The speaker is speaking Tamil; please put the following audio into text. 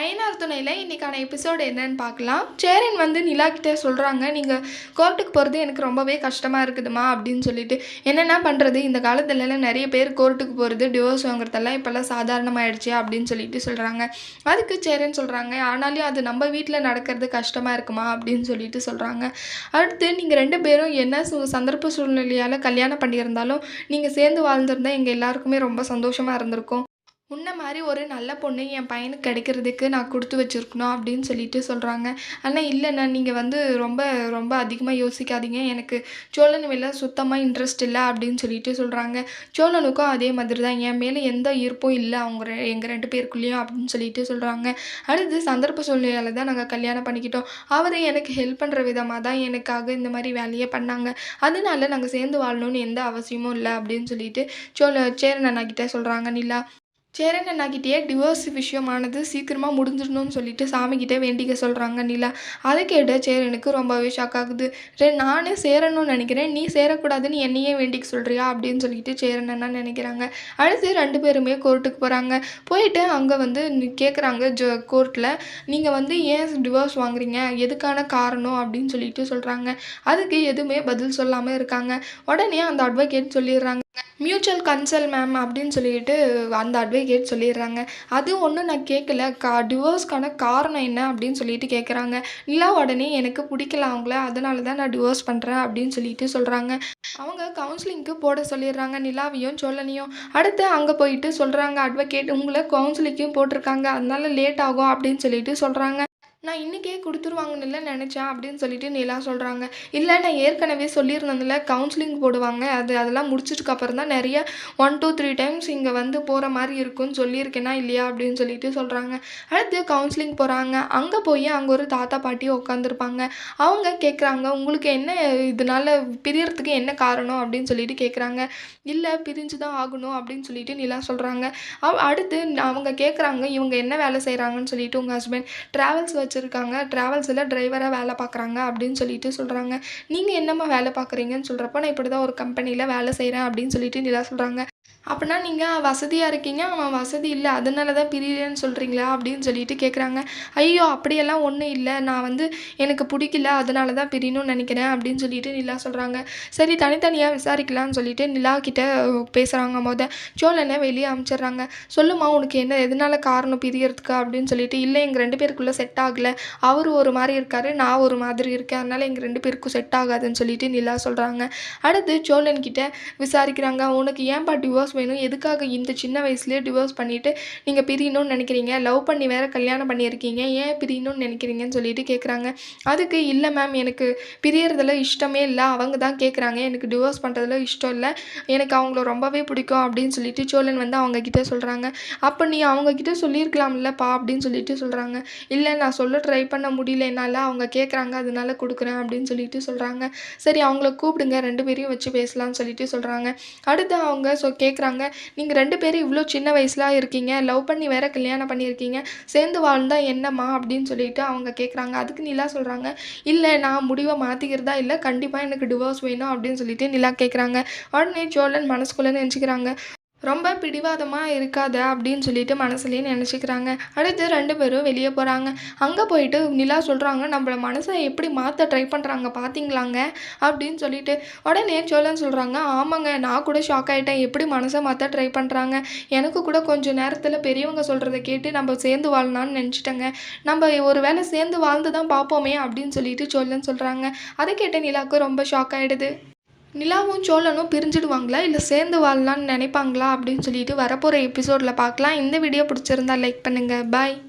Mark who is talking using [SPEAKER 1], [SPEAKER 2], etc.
[SPEAKER 1] ஐயனார் துணையில் இன்றைக்கான எபிசோடு என்னன்னு பார்க்கலாம். சேரன் நிலா கிட்டே சொல்கிறாங்க, நீங்கள் கோர்ட்டுக்கு போகிறது எனக்கு ரொம்பவே கஷ்டமாக இருக்குதுமா அப்படின்னு சொல்லிட்டு. என்னென்ன பண்ணுறது, இந்த காலத்துலலாம் நிறைய பேர் கோர்ட்டுக்கு போகிறது, டிவோர்ஸ் வாங்குறதெல்லாம் இப்போல்லாம் சாதாரணமாகிடுச்சு அப்படின்னு சொல்லிட்டு சொல்கிறாங்க. அதுக்கு சேரன் சொல்கிறாங்க, ஆனாலும் அது நம்ம வீட்டில் நடக்கிறது கஷ்டமாக இருக்குமா அப்படின்னு சொல்லிட்டு சொல்கிறாங்க. அடுத்து நீங்கள் 2 பேரும் என்ன சந்தர்ப்ப சூழ்நிலையால் கல்யாணம் பண்ணியிருந்தாலும் நீங்கள் சேர்ந்து வாழ்ந்திருந்தால் எங்கள் எல்லாருக்குமே ரொம்ப சந்தோஷமாக இருந்திருக்கும். உன்ன மாதிரி ஒரு நல்ல பொண்ணு என் பையனுக்கு கிடைக்கிறதுக்கு நான் கொடுத்து வச்சுருக்கணும் அப்படின்னு சொல்லிட்டு சொல்கிறாங்க. ஆனால் இல்லைண்ணா, நீங்கள் ரொம்ப ரொம்ப அதிகமாக யோசிக்காதீங்க, எனக்கு சோழன் மேலே சுத்தமாக இன்ட்ரெஸ்ட் இல்லை அப்படின்னு சொல்லிட்டு சொல்கிறாங்க. சோழனுக்கும் அதே மாதிரி தான், என் மேலே எந்த ஈர்ப்பும் இல்லை எங்கள் 2 பேருக்குள்ளேயும் அப்படின்னு சொல்லிட்டு சொல்கிறாங்க. அடுத்து சந்தர்ப்ப சூழ்நிலையால் தான் நாங்கள் கல்யாணம் பண்ணிக்கிட்டோம். அவர் எனக்கு ஹெல்ப் பண்ணுற விதமாக தான் எனக்காக இந்த மாதிரி வேலையே பண்ணாங்க. அதனால நாங்கள் சேர்ந்து வாழணும்னு எந்த அவசியமும் இல்லை அப்படின்னு சொல்லிட்டு சேரன் அண்ணா கிட்டே சொல்கிறாங்க நிலா. சேரன் அண்ணாக்கிட்டேயே டிவோர்ஸ் விஷயமானது சீக்கிரமாக முடிஞ்சிடணும்னு சொல்லிட்டு சாமிக்கிட்டே வேண்டிக்க சொல்கிறாங்க நிலா. அதை கேட்ட சேரனுக்கு ரொம்பவே ஷாக் ஆகுது. நானே சேரணும்னு நினைக்கிறேன், நீ சேரக்கூடாதுன்னு என்னையே வேண்டிக்க சொல்கிறியா அப்படின்னு சொல்லிட்டு சேரன் அண்ணா நினைக்கிறாங்க. அடுத்து 2 பேருமே கோர்ட்டுக்கு போகிறாங்க. போயிட்டு அங்கே கேட்குறாங்க கோர்ட்டில், நீங்கள் ஏன் டிவோர்ஸ் வாங்குறீங்க, எதுக்கான காரணம் அப்படின்னு சொல்லிட்டு சொல்கிறாங்க. அதுக்கு எதுவுமே பதில் சொல்லாமல் இருக்காங்க. உடனே அந்த அட்வொகேட் சொல்லிடுறாங்க, மியூச்சுவல் கன்சல் மேம் அப்படின்னு சொல்லிட்டு அந்த அட்வொகேட் சொல்லிடுறாங்க. அது ஒன்றும் நான் கேட்கல, டிவோர்ஸ்க்கான காரணம் என்ன அப்படின்னு சொல்லிட்டு கேட்குறாங்க. நிலா உடனே எனக்கு பிடிக்கல அவங்கள, அதனால தான் நான் டிவோர்ஸ் பண்ணுறேன் அப்படின்னு சொல்லிட்டு சொல்கிறாங்க. அவங்க கவுன்சிலிங்க்கு போட சொல்லிடுறாங்க நிலாவையும் சோழனையும். அடுத்து அங்கே போயிட்டு சொல்கிறாங்க அட்வொகேட், உங்களை கவுன்சிலிங்க்கும் போட்டிருக்காங்க, அதனால லேட் ஆகும் அப்படின்னு சொல்லிட்டு சொல்கிறாங்க. நான் இன்றைக்கே கொடுத்துருவாங்கன்னு நினச்சேன் அப்படின்னு சொல்லிட்டு நிலா சொல்கிறாங்க. இல்லை, நான் ஏற்கனவே சொல்லியிருந்ததில்ல கவுன்சிலிங் போடுவாங்க, அதெல்லாம் முடிச்சதுக்கப்புறம் தான் நிறைய 1 2 3 டைம்ஸ் இங்கே போகிற மாதிரி இருக்குன்னு சொல்லியிருக்கேனா இல்லையா அப்படின்னு சொல்லிட்டு சொல்கிறாங்க. அடுத்து கவுன்சிலிங் போகிறாங்க. அங்கே போய் அங்கே ஒரு தாத்தா பாட்டி உட்காந்துருப்பாங்க. அவங்க கேட்குறாங்க, உங்களுக்கு என்ன இதனால் பிரியறதுக்கு என்ன காரணம் அப்படின்னு சொல்லிட்டு கேட்குறாங்க. இல்லை, பிரிஞ்சு தான் ஆகணும் அப்படின்னு சொல்லிட்டு நிலா சொல்கிறாங்க. அடுத்து அவங்க கேட்குறாங்க, இவங்க என்ன வேலை செய்கிறாங்கன்னு சொல்லிட்டு. உங்கள் ஹஸ்பண்ட் ட்ராவல்ஸ் வச்சுருக்காங்க, ட்ராவல்ஸில் டிரைவராக வேலை பார்க்குறாங்க அப்படின்னு சொல்லிட்டு சொல்கிறாங்க. நீங்கள் என்னம்மா வேலை பார்க்குறீங்கன்னு சொல்கிறப்ப, நான் இப்படி தான் ஒரு கம்பெனியில் வேலை செய்கிறேன் அப்படின்னு சொல்லிட்டு நிலா சொல்கிறாங்க. அப்படின்னா நீங்கள் வசதியாக இருக்கீங்க, அவன் வசதி இல்லை, அதனால தான் பிரியறேன்னு சொல்கிறீங்களா அப்படின்னு சொல்லிட்டு கேட்குறாங்க. ஐயோ, அப்படியெல்லாம் ஒன்றும் இல்லை, நான் எனக்கு பிடிக்கல, அதனால தான் பிரியணும்னு நினைக்கிறேன் அப்படின்னு சொல்லிட்டு நிலா சொல்கிறாங்க. சரி, தனித்தனியாக விசாரிக்கலாம்னு சொல்லிட்டு நிலா கிட்ட பேசுகிறாங்க. சோழனை வெளியே அனுப்பிச்சிடுறாங்க. சொல்லுமா, உனக்கு என்ன எதனால காரணம் பிரியறதுக்கு அப்படின்னு சொல்லிட்டு. இல்லை, எங்கள் 2 பேருக்குள்ளே செட் ஆகலை, அவர் ஒரு மாதிரி இருக்கார், நான் ஒரு மாதிரி இருக்கேன், அதனால் எங்கள் 2 பேருக்கும் செட் ஆகாதுன்னு சொல்லிட்டு நிலா சொல்கிறாங்க. அடுத்து சோழன் கிட்ட விசாரிக்கிறாங்க, உனக்கு ஏன்பா டிவோர்ஸ் வேணும், எதுக்காக இந்த சின்ன வயசுலேயே டிவோர்ஸ் பண்ணிவிட்டு நீங்கள் பிரியணும்னு நினைக்கிறீங்க, லவ் பண்ணி வேறு கல்யாணம் பண்ணியிருக்கீங்க, ஏன் பிரியணும்னு நினைக்கிறீங்கன்னு சொல்லிட்டு கேட்குறாங்க. அதுக்கு இல்லை மேம், எனக்கு பிரியறதில் இஷ்டமே இல்லை, அவங்க தான் கேட்குறாங்க, எனக்கு டிவோர்ஸ் பண்ணுறதுல இஷ்டம் இல்லை, எனக்கு அவங்கள ரொம்பவே பிடிக்கும் அப்படின்னு சொல்லிட்டு சோழன் அவங்கக்கிட்ட சொல்கிறாங்க. அப்போ நீ அவங்கக்கிட்ட சொல்லியிருக்கலாம்லப்பா அப்படின்னு சொல்லிட்டு சொல்கிறாங்க. இல்லை, நான் சொல்ல ட்ரை பண்ண முடியல என்னால், அவங்க கேட்குறாங்க அதனால கொடுக்குறேன் அப்படின்னு சொல்லிட்டு சொல்கிறாங்க. சரி, அவங்கள கூப்பிடுங்க, 2 பேரையும் வச்சு பேசலாம்னு சொல்லிட்டு சொல்கிறாங்க. அடுத்து அவங்க கேட்குறாங்க, நீங்கள் 2 பேரும் இவ்வளோ சின்ன வயசுல இருக்கீங்க, லவ் பண்ணி வேற கல்யாணம் பண்ணியிருக்கீங்க, சேர்ந்து வாழ்ந்தா என்னம்மா அப்படின்னு சொல்லிட்டு அவங்க கேட்குறாங்க. அதுக்கு நிலா சொல்கிறாங்க, இல்லை, நான் முடிவை மாற்றிக்கிறதா இல்லை, கண்டிப்பாக எனக்கு டிவோர்ஸ் வேணும் அப்படின்னு சொல்லிட்டு நிலா கேட்குறாங்க. உடனே சோழன் மனசுக்குள்ளே நினச்சிக்கிறாங்க, ரொம்ப பிடிவாதமாக இருக்காத அப்படின்னு சொல்லிட்டு மனசுலேயே நினச்சிக்கிறாங்க. அடுத்து 2 பேரும் வெளியே போகிறாங்க. அங்கே போயிட்டு நிலா சொல்கிறாங்க, நம்மள மனசை எப்படி மாற்ற ட்ரை பண்ணுறாங்க பார்த்தீங்களாங்க அப்படின்னு சொல்லிட்டு. உடனே சோழன் சொல்கிறாங்க, ஆமாங்க, நான் கூட ஷாக் ஆகிட்டேன், எப்படி மனசை மாற்ற ட்ரை பண்ணுறாங்க, எனக்கு கூட கொஞ்சம் நேரத்தில் பெரியவங்க சொல்கிறத கேட்டு நம்ம சேர்ந்து வாழலான்னு நினச்சிட்டேங்க, நம்ம ஒரு வேளை சேர்ந்து வாழ்ந்து தான் பார்ப்போமே அப்படின்னு சொல்லிட்டு சோழன் சொல்கிறாங்க. அதை கேட்ட நிலாவுக்கு ரொம்ப ஷாக் ஆகிடுது. நிலாவும் சோழனும் பிரிஞ்சிடுவாங்களா, இல்லை சேர்ந்து வாழலான்னு நினைப்பாங்களா அப்படின்னு சொல்லிட்டு வரப்போகிற எபிசோடில் பார்க்கலாம். இந்த வீடியோ பிடிச்சிருந்தா லைக் பண்ணுங்கள். பாய்.